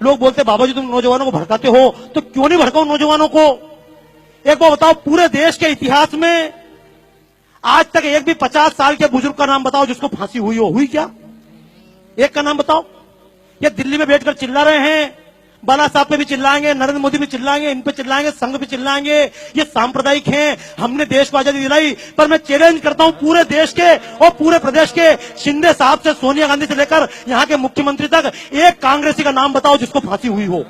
लोग बोलते बाबा जी तुम नौजवानों को भड़काते हो, तो क्यों नहीं भड़काओ नौजवानों को? एक बार बताओ, पूरे देश के इतिहास में आज तक एक भी 50 साल के बुजुर्ग का नाम बताओ जिसको फांसी हुई हो? हुई क्या? एक का नाम बताओ। ये दिल्ली में बैठकर चिल्ला रहे हैं, बाला साहब पे भी चिल्लाएंगे, नरेंद्र मोदी भी चिल्लाएंगे, इन पे चिल्लाएंगे, संघ पे चिल्लाएंगे, ये सांप्रदायिक हैं, हमने देश को आजादी दिलाई। पर मैं चैलेंज करता हूं पूरे देश के और पूरे प्रदेश के, शिंदे साहब से सोनिया गांधी से लेकर यहां के मुख्यमंत्री तक, एक कांग्रेसी का नाम बताओ जिसको फांसी हुई हो।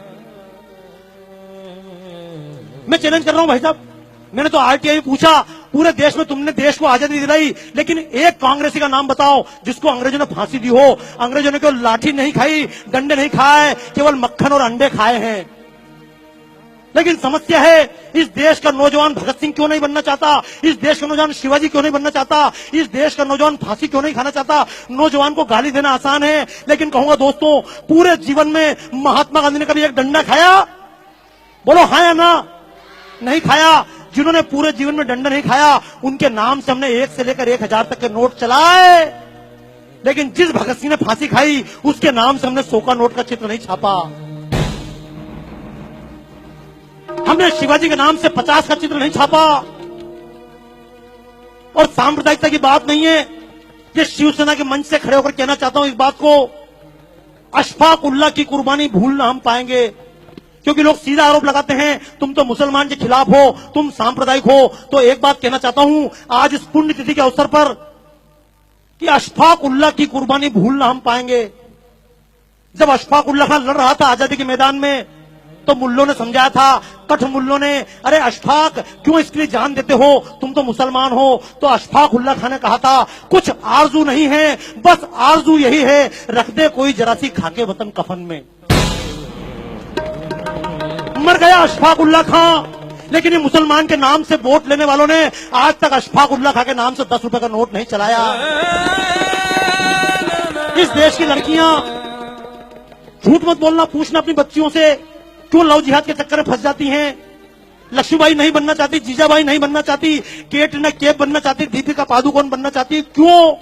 मैं चैलेंज कर रहा हूं भाई साहब, मैंने तो आरटीआई में पूछा, पूरे देश में तुमने देश को आजादी दिलाई, लेकिन एक कांग्रेसी का नाम बताओ जिसको अंग्रेजों ने फांसी दी हो। अंग्रेजों ने केवल लाठी नहीं खाई, डंडे नहीं खाए, केवल मक्खन और अंडे खाए हैं। लेकिन समस्या है, इस देश का नौजवान भगत सिंह क्यों नहीं बनना चाहता? इस देश का नौजवान शिवाजी क्यों नहीं बनना चाहता? इस देश का नौजवान फांसी क्यों नहीं खाना चाहता? नौजवान को गाली देना आसान है, लेकिन कहूंगा दोस्तों, पूरे जीवन में महात्मा गांधी ने कभी एक डंडा खाया? बोलो हाँ या ना? नहीं खाया। जिन्होंने पूरे जीवन में डंडा नहीं खाया, उनके नाम से हमने 1 से लेकर 1000 तक के नोट चलाए, लेकिन जिस भगत सिंह ने फांसी खाई उसके नाम से हमने 100 का नोट का चित्र नहीं छापा। हमने शिवाजी के नाम से 50 का चित्र नहीं छापा। और सांप्रदायिकता की बात नहीं है, ये शिवसेना के मंच से खड़े होकर कहना चाहता हूं इस बात को, अशफाक उल्लाह की कुर्बानी भूल ना हम पाएंगे। क्योंकि लोग सीधा आरोप लगाते हैं तुम तो मुसलमान के खिलाफ हो, तुम सांप्रदायिक हो। तो एक बात कहना चाहता हूं आज इस पुण्यतिथि के अवसर पर कि अशफाक उल्लाह की कुर्बानी भूल ना हम पाएंगे। जब अशफाक उल्लाह खान लड़ रहा था आजादी के मैदान में, तो मुल्लों ने समझाया था, कठ मुल्लों ने, अरे अशफाक क्यों इसके लिए जान देते हो, तुम तो मुसलमान हो। तो अशफाक उल्लाह खान ने कहा था, कुछ आरजू नहीं है, बस आरजू यही है, रख दे कोई जरा सी खाके वतन कफन में। मर गया अशफाक उल्लाह खां, लेकिन ये मुसलमान के नाम से वोट लेने वालों ने आज तक अशफाक उल्लाह खां के नाम से 10 रुपए का नोट नहीं चलाया। इस देश की लड़कियां, झूठ मत बोलना, पूछना अपनी बच्चियों से, क्यों लव जिहाद के चक्कर में फंस जाती हैं? लक्ष्मीबाई नहीं बनना चाहती, जीजाबाई नहीं बनना चाहती, कैटरीना कैफ बनना चाहती, दीपिका पादुकोण बनना चाहती, क्यों?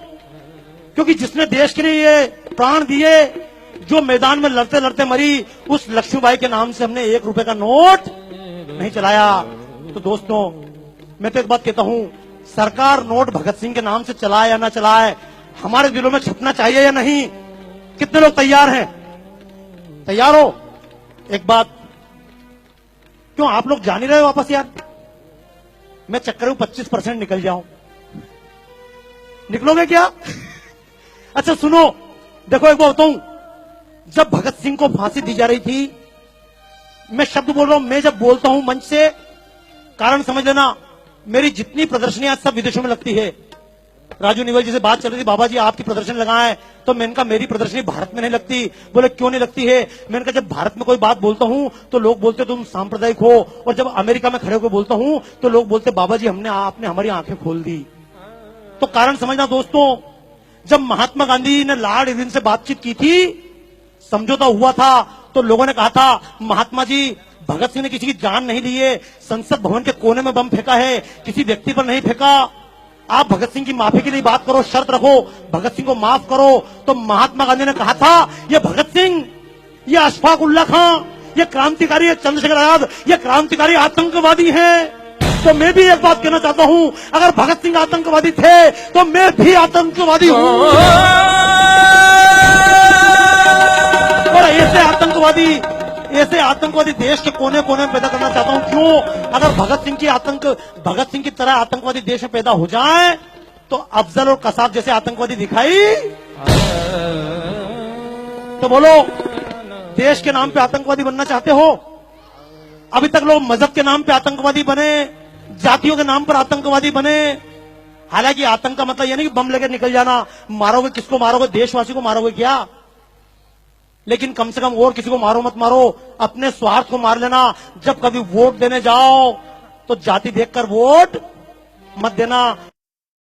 क्योंकि जिसने देश के लिए प्राण दिए, जो मैदान में लड़ते लड़ते मरी, उस लक्ष्मीबाई के नाम से हमने 1 रुपए का नोट नहीं चलाया। तो दोस्तों, मैं तो एक बात कहता हूं, सरकार नोट भगत सिंह के नाम से चलाए या ना चलाए, हमारे दिलों में छपना चाहिए या नहीं? कितने लोग तैयार हैं? तैयार हो? एक बात, क्यों आप लोग जा नहीं रहे वापस यार? मैं चक्कर में 25% निकल जाऊं, निकलोगे क्या? अच्छा सुनो, देखो एक बात बताऊं, जब भगत सिंह को फांसी दी जा रही थी, मैं शब्द बोल रहा हूं, मैं जब बोलता हूं मंच से, कारण समझ लेना, मेरी जितनी प्रदर्शनियां सब विदेशों में लगती है। राजू निवल जी से बात चल रही थी, बाबा जी आपकी प्रदर्शन लगाएं, तो मैंने कहा मेरी प्रदर्शनी भारत में नहीं लगती। बोले क्यों नहीं लगती है? मैंने कहा जब भारत में कोई बात बोलता हूं तो लोग बोलते तुम सांप्रदायिक हो, और जब अमेरिका में खड़े होकर बोलता हूं तो लोग बोलते बाबा जी आपने हमारी आंखें खोल दी। तो कारण समझना दोस्तों, जब महात्मा गांधी ने लॉर्ड इरविन से बातचीत की थी, समझौता हुआ था, तो लोगों ने कहा था महात्मा जी, भगत सिंह ने किसी की जान नहीं ली है, संसद भवन के कोने में बम फेंका है, किसी व्यक्ति पर नहीं फेंका। आप भगत सिंह की माफी के लिए बात करो, शर्त रखो, भगत सिंह को माफ करो। तो महात्मा गांधी ने कहा था, ये भगत सिंह, ये अशफाक उल्लाह खां, ये क्रांतिकारी, ये चंद्रशेखर आजाद, ये क्रांतिकारी आतंकवादी हैं। तो मैं भी एक बात कहना चाहता हूं, अगर भगत सिंह आतंकवादी थे तो मैं भी आतंकवादी हूं। और ऐसे आतंकवादी देश के कोने कोने में पैदा करना चाहता हूं। क्यों? अगर भगत सिंह की तरह आतंकवादी देश में पैदा हो जाए, तो अफजल और कसाब जैसे आतंकवादी दिखाई, तो बोलो देश के नाम पे आतंकवादी बनना चाहते हो? अभी तक लोग मजहब के नाम पे आतंकवादी बने, जातियों के नाम पर आतंकवादी बने। हालांकि आतंक का मतलब यह नहीं कि बम लेकर निकल जाना, मारोगे किसको मारोगे? देशवासी को मारोगे क्या? लेकिन कम से कम और किसी को मारो मत मारो, अपने स्वार्थ को मार लेना। जब कभी वोट देने जाओ तो जाति देखकर वोट मत देना।